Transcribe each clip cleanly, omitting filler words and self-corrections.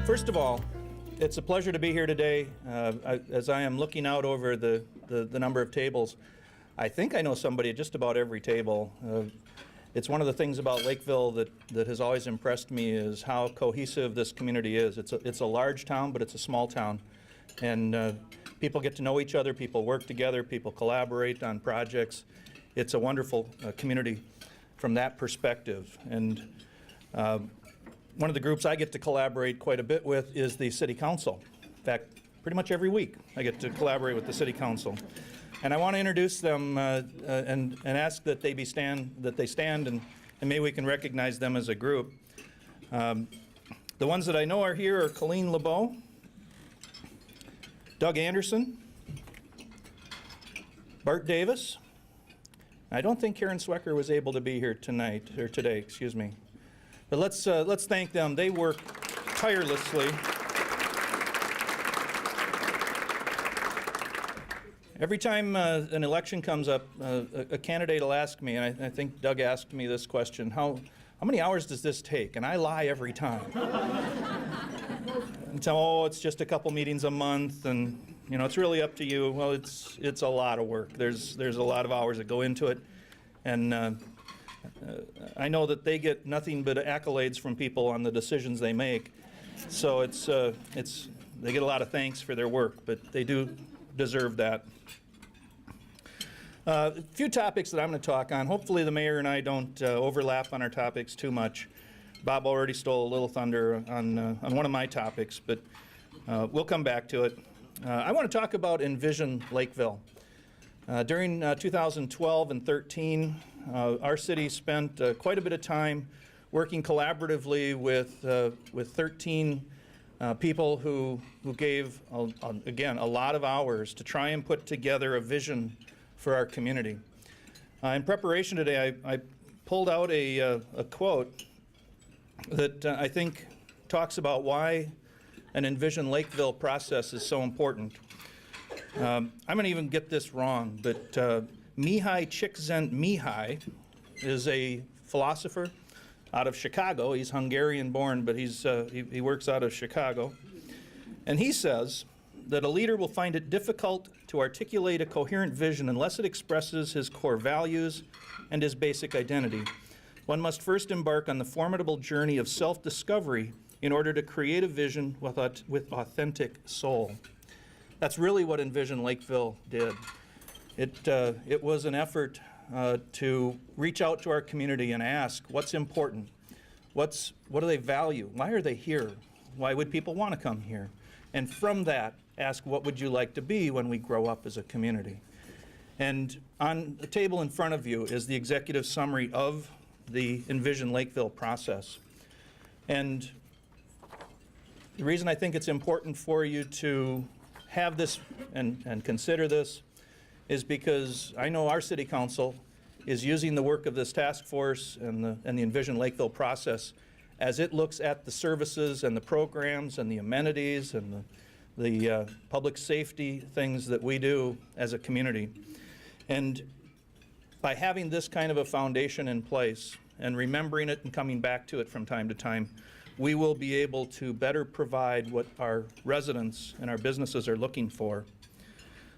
First of all, it's a pleasure to be here today. As I am looking out over the number of tables, I think I know somebody at just about every table. It's one of the things about Lakeville that has always impressed me is how cohesive this community is. It's a large town, but it's a small town. And people get to know each other, people work together, people collaborate on projects. It's a wonderful community from that perspective. And one of the groups I get to collaborate quite a bit with is the City Council. In fact, pretty much every week I get to collaborate with the City Council. And I want to introduce them and ask that they stand and maybe we can recognize them as a group. The ones that I know are here are Colleen LeBeau, Doug Anderson, Bart Davis. I don't think Karen Swecker was able to be here today, excuse me. But let's thank them. They work tirelessly. Every time an election comes up, a candidate will ask me, and I think Doug asked me this question, how many hours does this take? And I lie every time. And tell, oh, it's just a couple meetings a month, and you know, it's really up to you. Well, it's a lot of work. There's a lot of hours that go into it, and I know that they get nothing but accolades from people on the decisions they make. So they get a lot of thanks for their work, but they do deserve that. A few topics that I'm going to talk on. Hopefully the mayor and I don't overlap on our topics too much. Bob already stole a little thunder on one of my topics, but we'll come back to it. I want to talk about Envision Lakeville. During 2012 and 13, our city spent quite a bit of time working collaboratively with 13 people who gave, again, a lot of hours to try and put together a vision for our community. In preparation today, I pulled out a quote that I think talks about why an Envision Lakeville process is so important. I'm going to even get this wrong, but Mihai Csikszentmihalyi is a philosopher out of Chicago. He's Hungarian born, but he works out of Chicago. And he says that a leader will find it difficult to articulate a coherent vision unless it expresses his core values and his basic identity. One must first embark on the formidable journey of self-discovery in order to create a vision with authentic soul. That's really what Envision Lakeville did. It was an effort to reach out to our community and ask what's important, what do they value, why are they here, why would people want to come here, and from that ask what would you like to be when we grow up as a community. And on the table in front of you is the executive summary of the Envision Lakeville process. And the reason I think it's important for you to have this and consider this is because I know our City Council is using the work of this task force and the Envision Lakeville process as it looks at the services and the programs and the amenities and the public safety things that we do as a community. And by having this kind of a foundation in place and remembering it and coming back to it from time to time, we will be able to better provide what our residents and our businesses are looking for.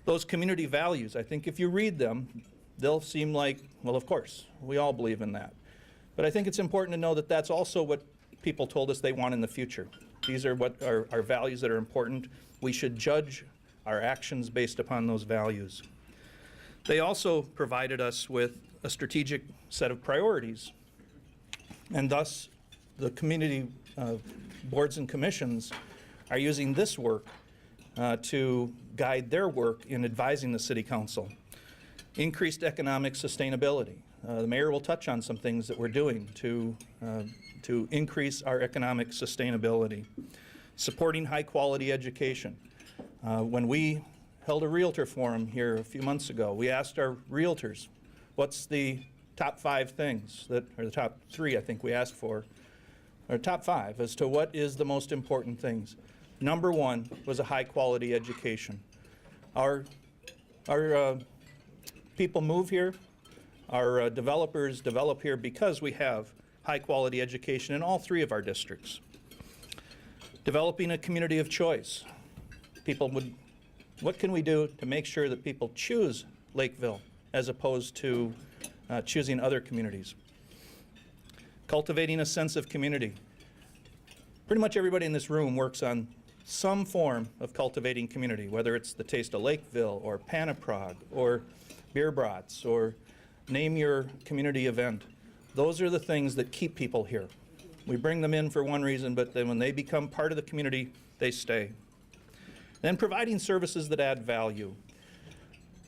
Those community values, I think if you read them, they'll seem like, well, of course, we all believe in that. But I think it's important to know that that's also what people told us they want in the future. These are what our values that are important. We should judge our actions based upon those values. They also provided us with a strategic set of priorities. And thus, the community boards and commissions are using this work to guide their work in advising the City Council. Increased economic sustainability. The mayor will touch on some things that we're doing to increase our economic sustainability. Supporting high quality education. When we held a realtor forum here a few months ago, we asked our realtors, what's the top 5 things or the top 3 I think we asked for, or top 5 as to what is the most important things. Number 1 was a high quality education. Our people move here, our developers develop here because we have high quality education in all 3 of our districts. Developing a community of choice. What can we do to make sure that people choose Lakeville as opposed to choosing other communities? Cultivating a sense of community. Pretty much everybody in this room works on some form of cultivating community, whether it's the Taste of Lakeville or Panaprog or Beer Brats or name your community event. Those are the things that keep people here. We bring them in for one reason, but then when they become part of the community, they stay. Then providing services that add value.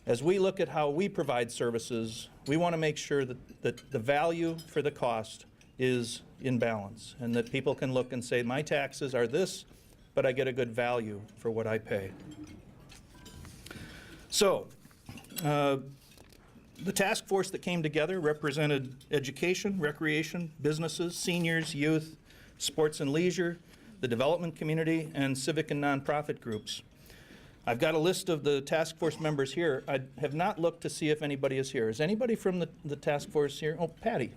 As we look at how we provide services, we want to make sure that the value for the cost is in balance, and that people can look and say, my taxes are this, but I get a good value for what I pay. So, the task force that came together represented education, recreation, businesses, seniors, youth, sports and leisure, the development community, and civic and nonprofit groups. I've got a list of the task force members here. I have not looked to see if anybody is here. Is anybody from the task force here? Oh, Patty.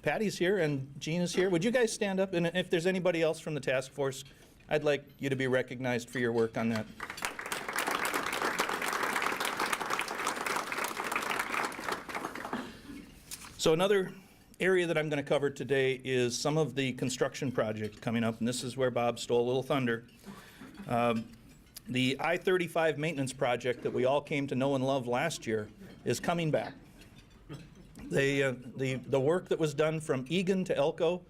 Patty's here and Jean is here. Would you guys stand up? And if there's anybody else from the task force, I'd like you to be recognized for your work on that. So another area that I'm going to cover today is some of the construction projects coming up, and this is where Bob stole a little thunder. The I-35 maintenance project that we all came to know and love last year is coming back. The work that was done from Egan to Elko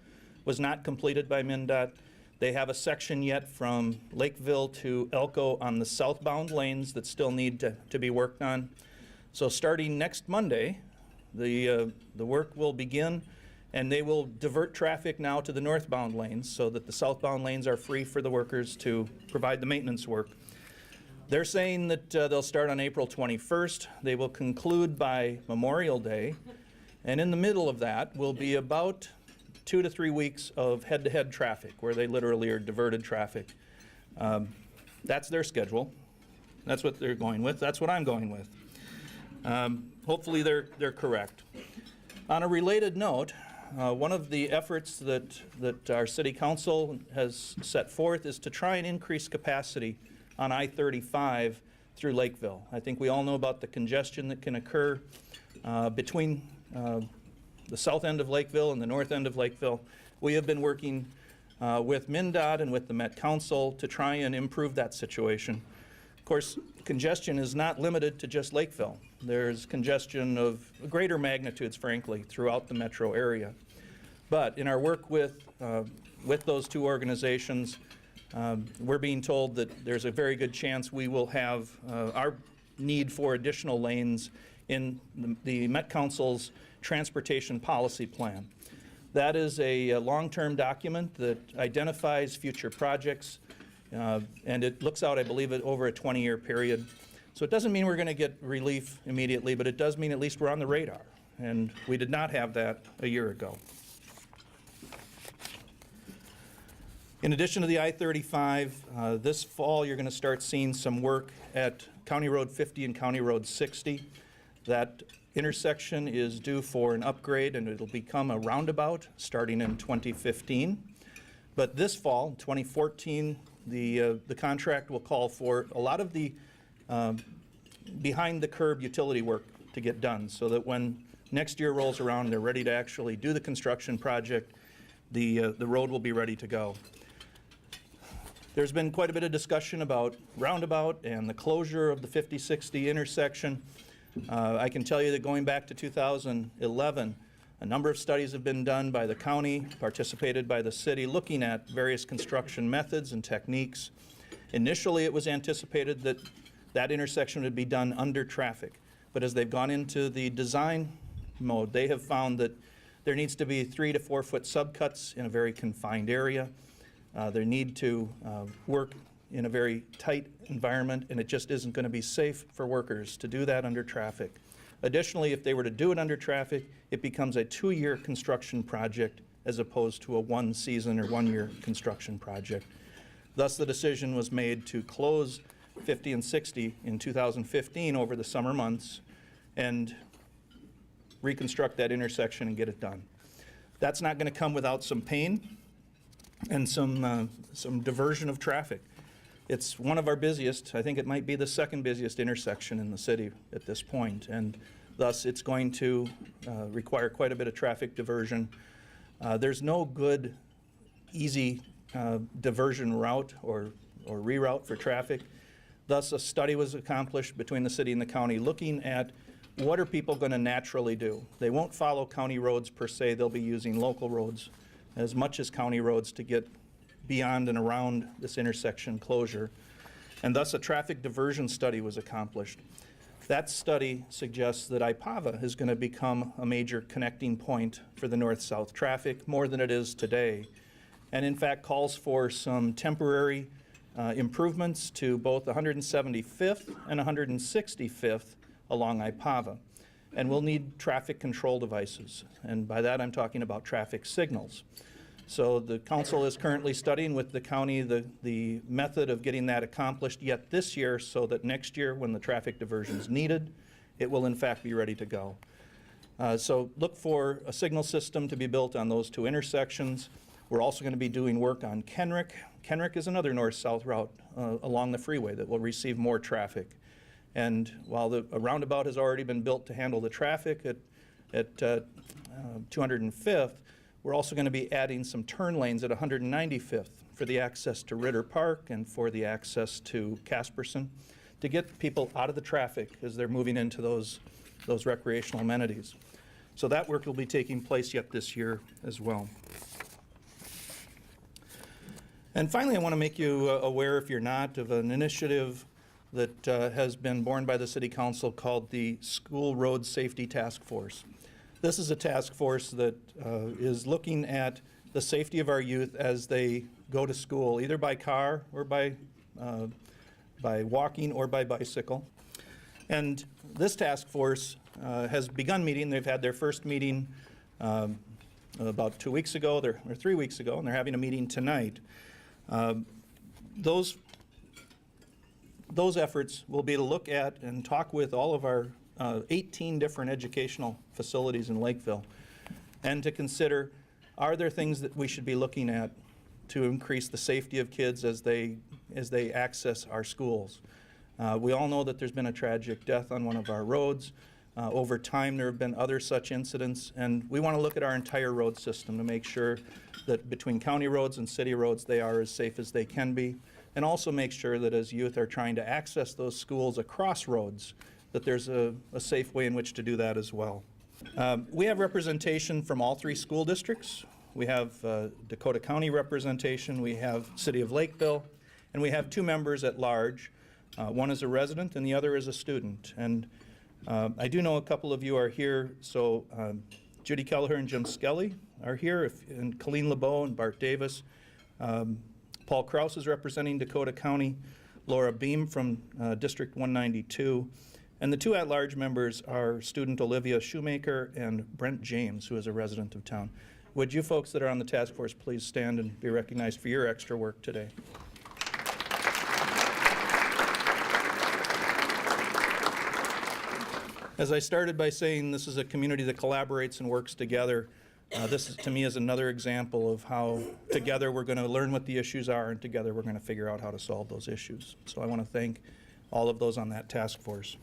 was not completed by MnDOT. They have a section yet from Lakeville to Elko on the southbound lanes that still need to be worked on. So starting next Monday, the work will begin, and they will divert traffic now to the northbound lanes so that the southbound lanes are free for the workers to provide the maintenance work. They're saying that they'll start on April 21st. They will conclude by Memorial Day. And in the middle of that will be about 2 to 3 weeks of head-to-head traffic, where they literally are diverted traffic. That's their schedule. That's what they're going with. That's what I'm going with. Hopefully they're correct. On a related note, one of the efforts that our city council has set forth is to try and increase capacity on I-35 through Lakeville. I think we all know about the congestion that can occur between the south end of Lakeville and the north end of Lakeville. We have been working with MnDOT and with the Met Council to try and improve that situation. Of course, congestion is not limited to just Lakeville. There's congestion of greater magnitudes, frankly, throughout the metro area. But in our work with those two organizations, we're being told that there's a very good chance we will have our need for additional lanes in the Met Council's transportation policy plan. That is a long-term document that identifies future projects, and it looks out, I believe, over a 20-year period. So it doesn't mean we're going to get relief immediately, but it does mean at least we're on the radar, and we did not have that a year ago. In addition to the I-35, this fall you're going to start seeing some work at County Road 50 and County Road 60. That intersection is due for an upgrade, and it'll become a roundabout starting in 2015. But this fall, 2014, the contract will call for a lot of the behind-the-curb utility work to get done, so that when next year rolls around and they're ready to actually do the construction project, the road will be ready to go. There's been quite a bit of discussion about roundabout and the closure of the 50-60 intersection. I can tell you that going back to 2011, a number of studies have been done by the county, participated by the city, looking at various construction methods and techniques. Initially, it was anticipated that that intersection would be done under traffic, but as they've gone into the design mode, they have found that there needs to be 3 to 4 foot subcuts in a very confined area. They need to work in a very tight environment, and it just isn't going to be safe for workers to do that under traffic. Additionally, if they were to do it under traffic, it becomes a 2-year construction project as opposed to a 1-season or 1-year construction project. Thus, the decision was made to close 50 and 60 in 2015 over the summer months and reconstruct that intersection and get it done. That's not going to come without some pain. and some diversion of traffic. It's one of our busiest. I think it might be the second busiest intersection in the city at this point, and thus it's going to require quite a bit of traffic diversion. There's no good, easy diversion route or reroute for traffic. Thus, a study was accomplished between the city and the county looking at what are people going to naturally do. They won't follow county roads per se. They'll be using local roads as much as county roads to get beyond and around this intersection closure. And thus, a traffic diversion study was accomplished. That study suggests that IPAVA is going to become a major connecting point for the north-south traffic, more than it is today, and in fact calls for some temporary improvements to both 175th and 165th along IPAVA. And we'll need traffic control devices, and by that I'm talking about traffic signals. So the council is currently studying with the county the method of getting that accomplished yet this year, so that next year when the traffic diversion is needed, it will in fact be ready to go. So look for a signal system to be built on those two intersections. We're also going to be doing work on Kenrick. Kenrick is another north-south route along the freeway that will receive more traffic. And while a roundabout has already been built to handle the traffic at 205th, we're also going to be adding some turn lanes at 195th for the access to Ritter Park and for the access to Casperson to get people out of the traffic as they're moving into those recreational amenities. So that work will be taking place yet this year as well. And finally, I want to make you aware, if you're not, of an initiative that has been borne by the City Council called the School Road Safety Task Force. This is a task force that is looking at the safety of our youth as they go to school, either by car or by walking or by bicycle. And this task force has begun meeting. They've had their first meeting about 2 weeks ago, or 3 weeks ago, and they're having a meeting tonight. Those efforts will be to look at and talk with all of our 18 different educational facilities in Lakeville, and to consider, are there things that we should be looking at to increase the safety of kids as they access our schools. We all know that there's been a tragic death on one of our roads. Over time, there have been other such incidents, and we want to look at our entire road system to make sure that between county roads and city roads, they are as safe as they can be, and also make sure that as youth are trying to access those schools across roads, that there's a safe way in which to do that as well. We have representation from all three school districts. We have Dakota County representation, we have City of Lakeville, and we have two members at large. One is a resident and the other is a student. And I do know a couple of you are here, so Judy Kelleher and Jim Skelly are here, and Colleen LeBeau and Bart Davis. Paul Kraus is representing Dakota County, Laura Beam from District 192, and the two at-large members are student Olivia Shoemaker and Brent James, who is a resident of town. Would you folks that are on the task force please stand and be recognized for your extra work today? As I started by saying, this is a community that collaborates and works together. This, to me, is another example of how together we're going to learn what the issues are, and together we're going to figure out how to solve those issues. So I want to thank all of those on that task force.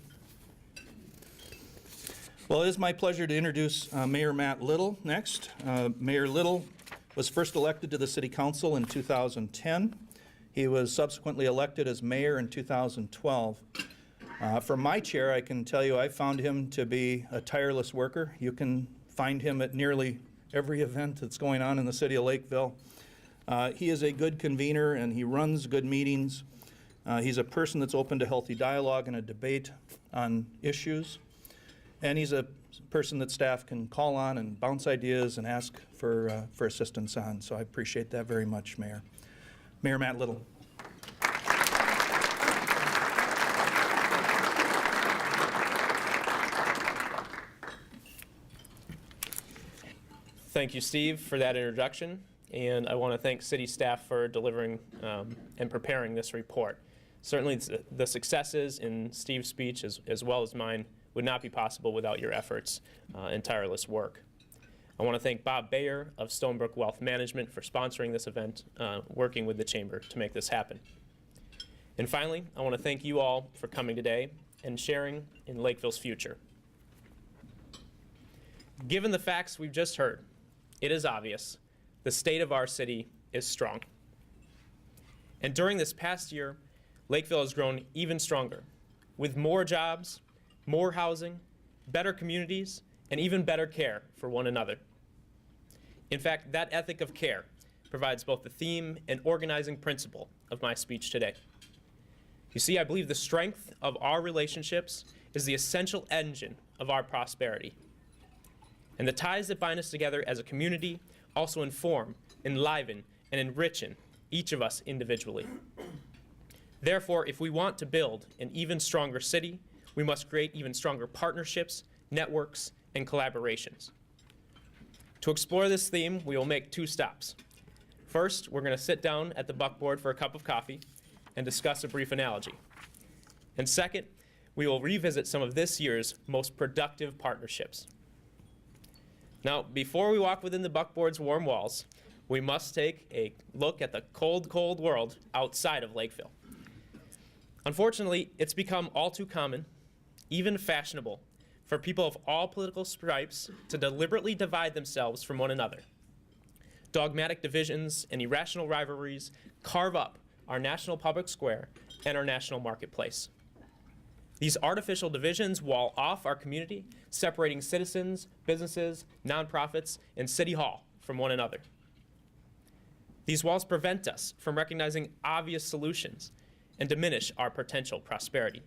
Well, it is my pleasure to introduce Mayor Matt Little next. Mayor Little was first elected to the City Council in 2010. He was subsequently elected as mayor in 2012. From my chair, I can tell you I found him to be a tireless worker. You can find him at nearly every event that's going on in the city of Lakeville. He is a good convener and he runs good meetings. He's a person that's open to healthy dialogue and a debate on issues. And he's a person that staff can call on and bounce ideas and ask for assistance on. So I appreciate that very much, Mayor. Mayor Matt Little. Thank you, Steve, for that introduction, and I want to thank city staff for delivering and preparing this report. Certainly the successes in Steve's speech as well as mine would not be possible without your efforts and tireless work. I want to thank Bob Bayer of Stonebrook Wealth Management for sponsoring this event, working with the Chamber to make this happen. And finally, I want to thank you all for coming today and sharing in Lakeville's future. Given the facts we've just heard, it is obvious the state of our city is strong. And during this past year, Lakeville has grown even stronger, with more jobs, more housing, better communities, and even better care for one another. In fact, that ethic of care provides both the theme and organizing principle of my speech today. You see, I believe the strength of our relationships is the essential engine of our prosperity. And the ties that bind us together as a community also inform, enliven, and enrichen each of us individually. Therefore, if we want to build an even stronger city, we must create even stronger partnerships, networks, and collaborations. To explore this theme, we will make 2 stops. First, we're going to sit down at the buckboard for a cup of coffee and discuss a brief analogy. And second, we will revisit some of this year's most productive partnerships. Now, before we walk within the buckboard's warm walls, we must take a look at the cold, cold world outside of Lakeville. Unfortunately, it's become all too common, even fashionable, for people of all political stripes to deliberately divide themselves from one another. Dogmatic divisions and irrational rivalries carve up our national public square and our national marketplace. These artificial divisions wall off our community, separating citizens, businesses, nonprofits, and City Hall from one another. These walls prevent us from recognizing obvious solutions and diminish our potential prosperity.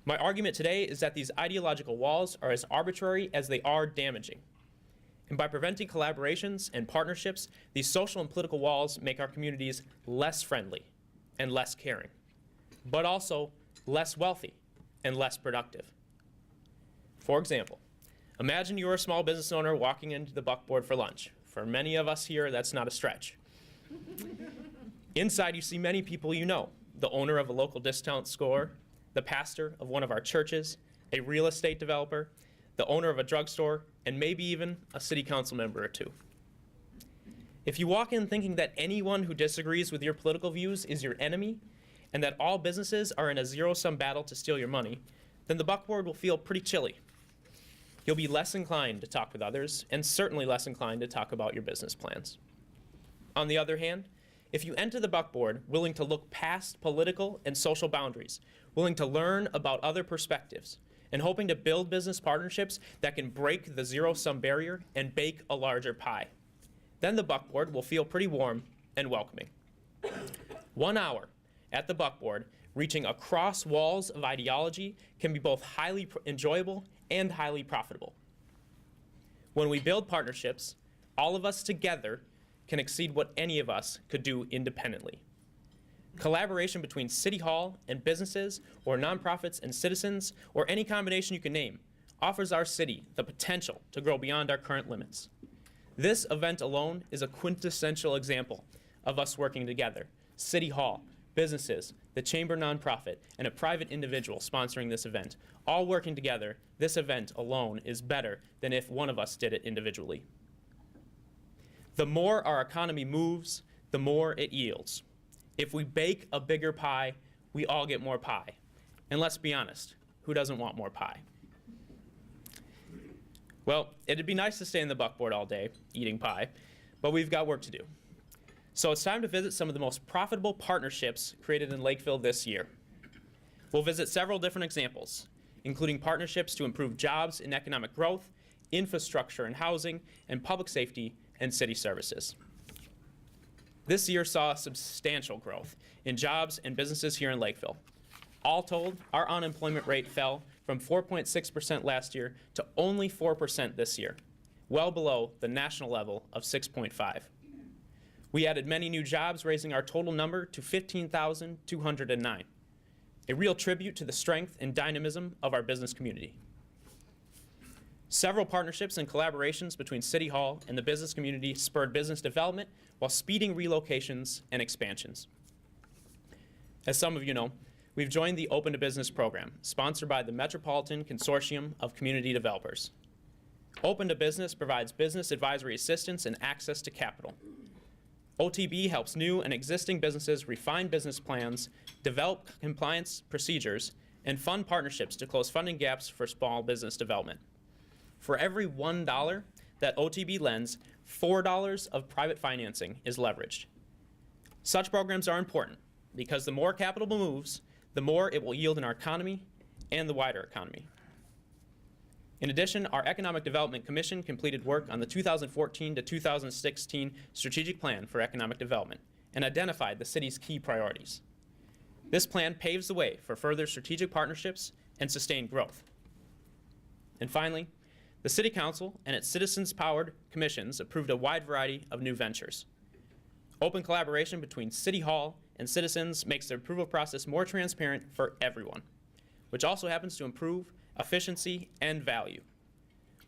My argument today is that these ideological walls are as arbitrary as they are damaging. And by preventing collaborations and partnerships, these social and political walls make our communities less friendly and less caring, but also less wealthy and less productive. For example, imagine you're a small business owner walking into the buckboard for lunch. For many of us here, that's not a stretch. Inside, you see many people you know, the owner of a local discount store, the pastor of one of our churches, a real estate developer, the owner of a drugstore, and maybe even a city council member or 2. If you walk in thinking that anyone who disagrees with your political views is your enemy, and that all businesses are in a zero-sum battle to steal your money, then the buckboard will feel pretty chilly. You'll be less inclined to talk with others, and certainly less inclined to talk about your business plans. On the other hand, if you enter the buckboard willing to look past political and social boundaries, willing to learn about other perspectives, and hoping to build business partnerships that can break the zero-sum barrier and bake a larger pie, then the buckboard will feel pretty warm and welcoming. 1 hour at the buckboard, reaching across walls of ideology, can be both highly enjoyable and highly profitable. When we build partnerships, all of us together can exceed what any of us could do independently. Collaboration between City Hall and businesses, or nonprofits and citizens, or any combination you can name, offers our city the potential to grow beyond our current limits. This event alone is a quintessential example of us working together. City Hall, businesses, the Chamber nonprofit, and a private individual sponsoring this event, all working together. This event alone is better than if one of us did it individually. The more our economy moves, the more it yields. If we bake a bigger pie, we all get more pie. And let's be honest, who doesn't want more pie? Well, it'd be nice to stay in the buckboard all day, eating pie, but we've got work to do. So it's time to visit some of the most profitable partnerships created in Lakeville this year. We'll visit several different examples, including partnerships to improve jobs and economic growth, infrastructure and housing, and public safety and city services. This year saw substantial growth in jobs and businesses here in Lakeville. All told, our unemployment rate fell from 4.6% last year to only 4% this year, well below the national level of 6.5%. We added many new jobs, raising our total number to 15,209, a real tribute to the strength and dynamism of our business community. Several partnerships and collaborations between City Hall and the business community spurred business development while speeding relocations and expansions. As some of you know, we've joined the Open to Business program, sponsored by the Metropolitan Consortium of Community Developers. Open to Business provides business advisory assistance and access to capital. OTB helps new and existing businesses refine business plans, develop compliance procedures, and fund partnerships to close funding gaps for small business development. For every $1 that OTB lends, $4 of private financing is leveraged. Such programs are important because the more capital moves, the more it will yield in our economy and the wider economy. In addition, our Economic Development Commission completed work on the 2014 to 2016 Strategic Plan for Economic Development and identified the city's key priorities. This plan paves the way for further strategic partnerships and sustained growth. And finally, the City Council and its citizens-powered commissions approved a wide variety of new ventures. Open collaboration between City Hall and citizens makes the approval process more transparent for everyone, which also happens to improve efficiency and value.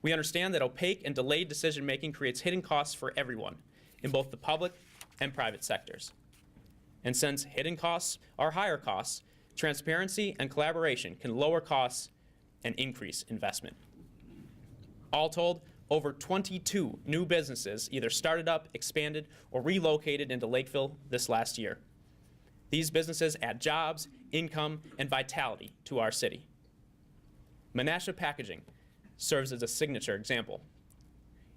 We understand that opaque and delayed decision-making creates hidden costs for everyone in both the public and private sectors. And since hidden costs are higher costs, transparency and collaboration can lower costs and increase investment. All told, over 22 new businesses either started up, expanded, or relocated into Lakeville this last year. These businesses add jobs, income, and vitality to our city. Menasha Packaging serves as a signature example.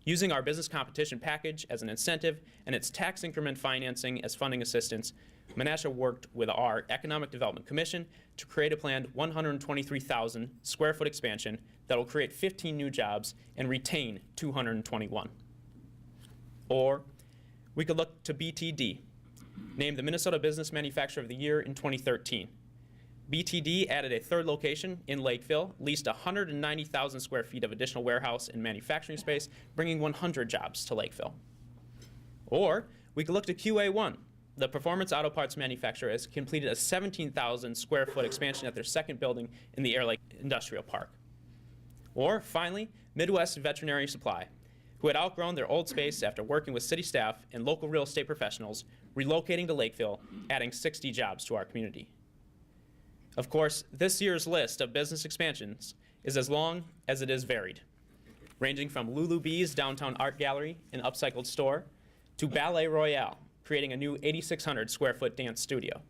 Using our business competition package as an incentive and its tax increment financing as funding assistance, Menasha worked with our Economic Development Commission to create a planned 123,000 square foot expansion that will create 15 new jobs and retain 221. Or we could look to BTD, named the Minnesota Business Manufacturer of the Year in 2013. BTD added a third location in Lakeville, leased 190,000 square feet of additional warehouse and manufacturing space, bringing 100 jobs to Lakeville. Or we could look to QA1. The performance auto parts manufacturer has completed a 17,000 square foot expansion at their second building in the Air Lake Industrial Park. Or finally, Midwest Veterinary Supply, who had outgrown their old space after working with city staff and local real estate professionals, relocating to Lakeville, adding 60 jobs to our community. Of course, this year's list of business expansions is as long as it is varied, ranging from Lulu Bee's downtown art gallery and upcycled store to Ballet Royale, creating a new 8,600 square foot dance studio.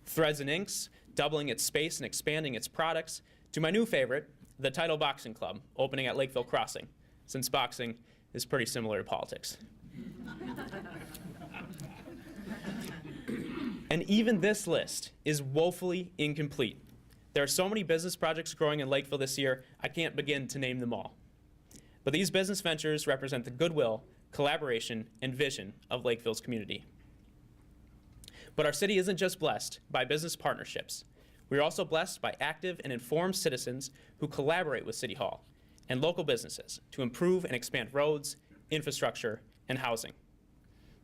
Threads and Inks, doubling its space and expanding its products, to my new favorite, the Title Boxing Club, opening at Lakeville Crossing, since boxing is pretty similar to politics. And even this list is woefully incomplete. There are so many business projects growing in Lakeville this year, I can't begin to name them all. But these business ventures represent the goodwill, collaboration, and vision of Lakeville's community. But our city isn't just blessed by business partnerships. We are also blessed by active and informed citizens who collaborate with City Hall and local businesses to improve and expand roads, infrastructure, and housing.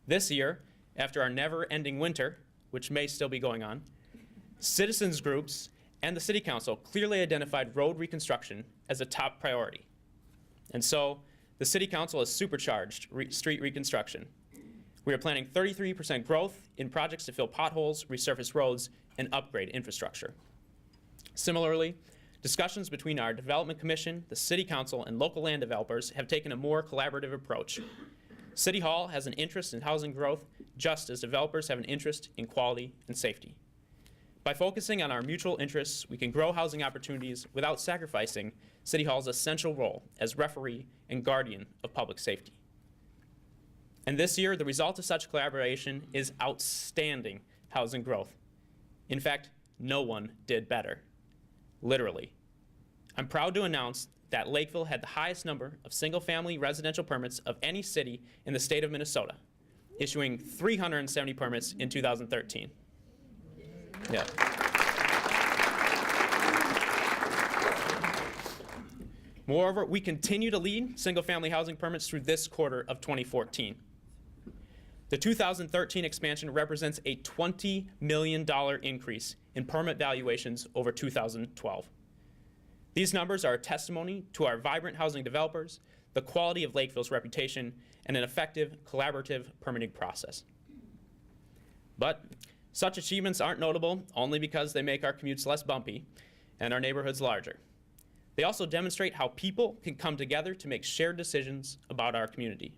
This year, after our never-ending winter, which may still be going on, citizens groups and the City Council clearly identified road reconstruction as a top priority. And so, the City Council has supercharged street reconstruction. We are planning 33% growth in projects to fill potholes, resurface roads, and upgrade infrastructure. Similarly, discussions between our Development Commission, the City Council, and local land developers have taken a more collaborative approach. City Hall has an interest in housing growth, just as developers have an interest in quality and safety. By focusing on our mutual interests, we can grow housing opportunities without sacrificing City Hall's essential role as referee and guardian of public safety. And this year, the result of such collaboration is outstanding housing growth. In fact, no one did better, literally. I'm proud to announce that Lakeville had the highest number of single-family residential permits of any city in the state of Minnesota, issuing 370 permits in 2013. Yeah. Moreover, we continue to lead single-family housing permits through this quarter of 2014. The 2013 expansion represents a $20 million increase in permit valuations over 2012. These numbers are a testimony to our vibrant housing developers, the quality of Lakeville's reputation, and an effective collaborative permitting process. But such achievements aren't notable only because they make our commutes less bumpy and our neighborhoods larger. They also demonstrate how people can come together to make shared decisions about our community.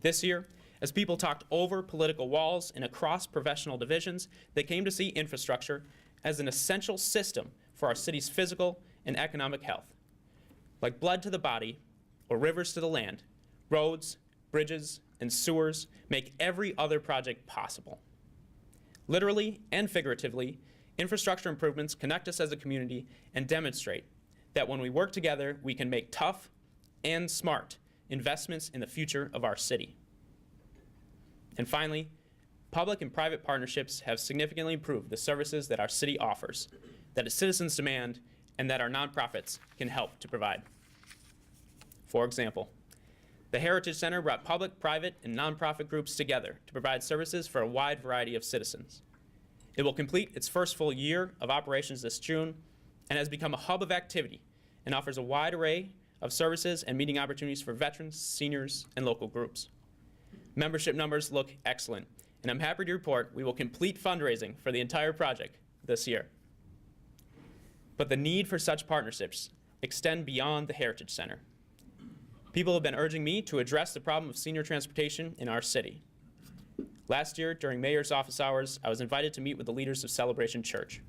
This year, as people talked over political walls and across professional divisions, they came to see infrastructure as an essential system for our city's physical and economic health. Like blood to the body or rivers to the land, roads, bridges, and sewers make every other project possible. Literally and figuratively, infrastructure improvements connect us as a community and demonstrate that when we work together, we can make tough and smart investments in the future of our city. And finally, public and private partnerships have significantly improved the services that our city offers, that its citizens demand, and that our nonprofits can help to provide. For example, the Heritage Center brought public, private, and nonprofit groups together to provide services for a wide variety of citizens. It will complete its first full year of operations this June and has become a hub of activity and offers a wide array of services and meeting opportunities for veterans, seniors, and local groups. Membership numbers look excellent, and I'm happy to report we will complete fundraising for the entire project this year. But the need for such partnerships extend beyond the Heritage Center. People have been urging me to address the problem of senior transportation in our city. Last year, during Mayor's office hours, I was invited to meet with the leaders of Celebration Church.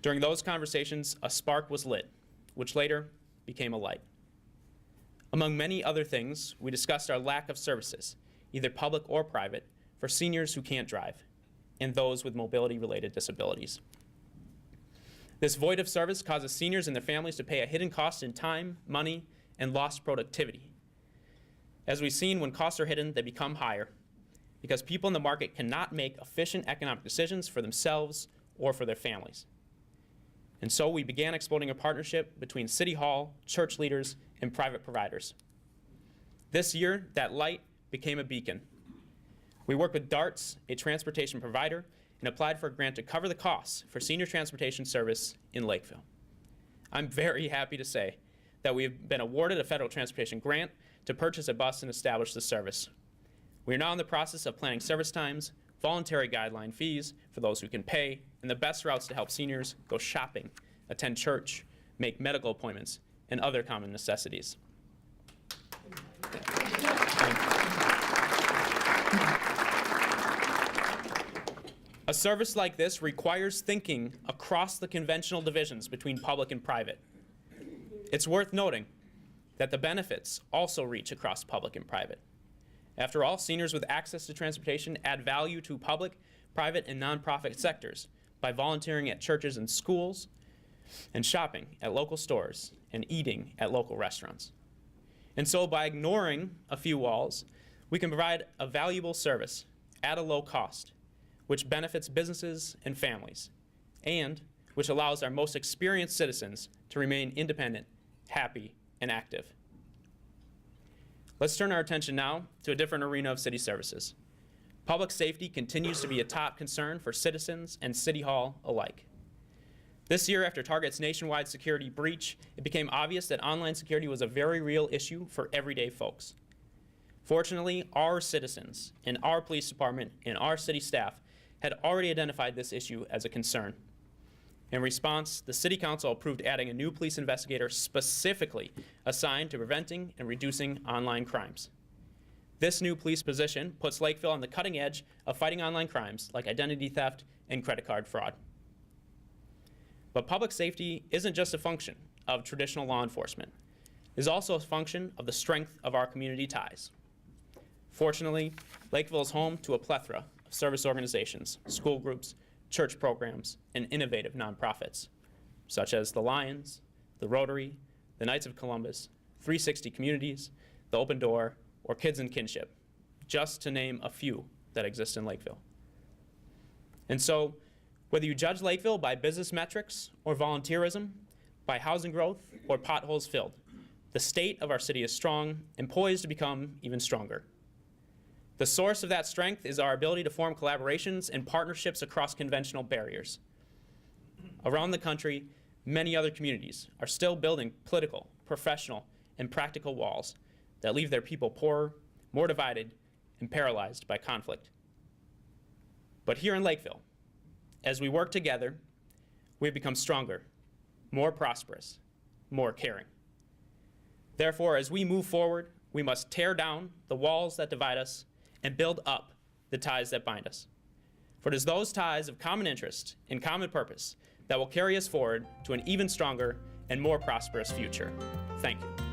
During those conversations, a spark was lit, which later became a light. Among many other things, we discussed our lack of services, either public or private, for seniors who can't drive and those with mobility-related disabilities. This void of service causes seniors and their families to pay a hidden cost in time, money, and lost productivity. As we've seen, when costs are hidden, they become higher because people in the market cannot make efficient economic decisions for themselves or for their families. And so we began exploring a partnership between City Hall, church leaders, and private providers. This year, that light became a beacon. We worked with DARTS, a transportation provider, and applied for a grant to cover the costs for senior transportation service in Lakeville. I'm very happy to say that we have been awarded a federal transportation grant to purchase a bus and establish the service. We are now in the process of planning service times, voluntary guideline fees for those who can pay, and the best routes to help seniors go shopping, attend church, make medical appointments, and other common necessities. A service like this requires thinking across the conventional divisions between public and private. It's worth noting that the benefits also reach across public and private. After all, seniors with access to transportation add value to public, private, and nonprofit sectors by volunteering at churches and schools, and shopping at local stores, and eating at local restaurants. And so by ignoring a few walls, we can provide a valuable service at a low cost, which benefits businesses and families, and which allows our most experienced citizens to remain independent, happy, and active. Let's turn our attention now to a different arena of city services. Public safety continues to be a top concern for citizens and City Hall alike. This year, after Target's nationwide security breach, it became obvious that online security was a very real issue for everyday folks. Fortunately, our citizens and our police department and our city staff had already identified this issue as a concern. In response, the City Council approved adding a new police investigator specifically assigned to preventing and reducing online crimes. This new police position puts Lakeville on the cutting edge of fighting online crimes like identity theft and credit card fraud. But public safety isn't just a function of traditional law enforcement. It is also a function of the strength of our community ties. Fortunately, Lakeville is home to a plethora of service organizations, school groups, church programs, and innovative nonprofits, such as the Lions, the Rotary, the Knights of Columbus, 360 Communities, the Open Door, or Kids in Kinship, just to name a few that exist in Lakeville. And so, whether you judge Lakeville by business metrics or volunteerism, by housing growth or potholes filled, the state of our city is strong and poised to become even stronger. The source of that strength is our ability to form collaborations and partnerships across conventional barriers. Around the country, many other communities are still building political, professional, and practical walls that leave their people poorer, more divided, and paralyzed by conflict. But here in Lakeville, as we work together, we've become stronger, more prosperous, more caring. Therefore, as we move forward, we must tear down the walls that divide us and build up the ties that bind us. For it is those ties of common interest and common purpose that will carry us forward to an even stronger and more prosperous future. Thank you.